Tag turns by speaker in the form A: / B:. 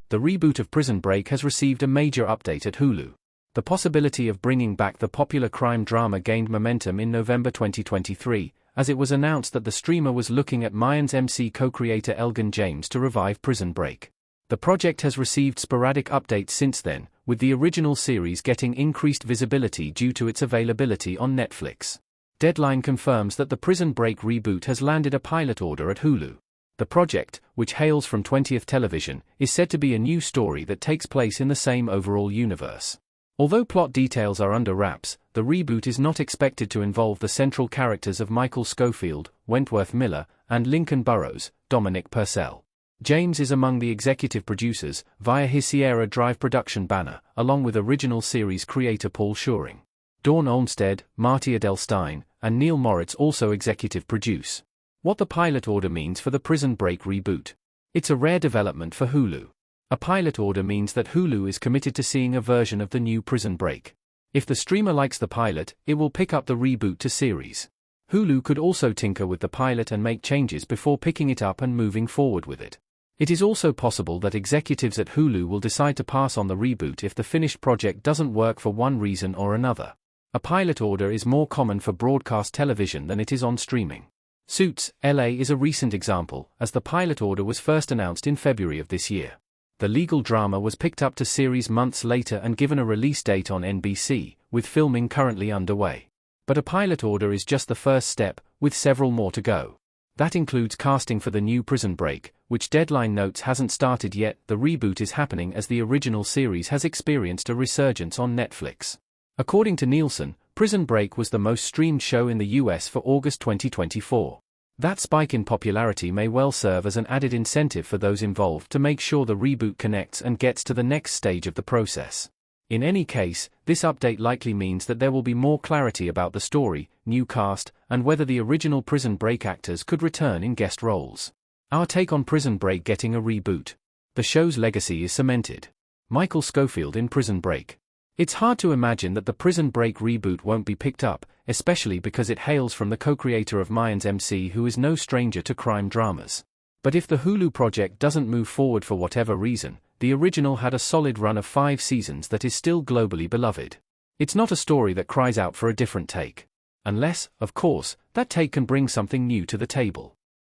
A: The reboot of Prison Break has received a major update at Hulu. The possibility of bringing back the popular crime drama gained momentum in November 2023, as it was announced that the streamer was looking at Mayans MC co-creator Elgin James to revive Prison Break. The project has received sporadic updates since then, with the original series getting increased visibility due to its availability on Netflix. Deadline confirms that the Prison Break reboot has landed a pilot order at Hulu. The project, which hails from 20th Television, is said to be a new story that takes place in the same overall universe. Although plot details are under wraps, the reboot is not expected to involve the central characters of Michael Scofield, Wentworth Miller, and Lincoln Burrows, Dominic Purcell. James is among the executive producers, via his Sierra Drive production banner, along with original series creator Paul Shuring. Dawn Olmsted, Marty Adelstein, and Neil Moritz also executive produce. What the pilot order means for the Prison Break reboot. It's a rare development for Hulu. A pilot order means that Hulu is committed to seeing a version of the new Prison Break. If the streamer likes the pilot, it will pick up the reboot to series. Hulu could also tinker with the pilot and make changes before picking it up and moving forward with it. It is also possible that executives at Hulu will decide to pass on the reboot if the finished project doesn't work for one reason or another. A pilot order is more common for broadcast television than it is on streaming. Suits, LA is a recent example, as the pilot order was first announced in February of this year. The legal drama was picked up to series months later and given a release date on NBC, with filming currently underway. But a pilot order is just the first step, with several more to go. That includes casting for the new Prison Break, which Deadline notes hasn't started yet. The reboot is happening as the original series has experienced a resurgence on Netflix. According to Nielsen, Prison Break was the most streamed show in the US for August 2024. That spike in popularity may well serve as an added incentive for those involved to make sure the reboot connects and gets to the next stage of the process. In any case, this update likely means that there will be more clarity about the story, new cast, and whether the original Prison Break actors could return in guest roles. Our take on Prison Break getting a reboot. The show's legacy is cemented. Michael Scofield in Prison Break. It's hard to imagine that the Prison Break reboot won't be picked up, especially because it hails from the co-creator of Mayans MC, who is no stranger to crime dramas. But if the Hulu project doesn't move forward for whatever reason, the original had a solid run of 5 seasons that is still globally beloved. It's not a story that cries out for a different take. Unless, of course, that take can bring something new to the table.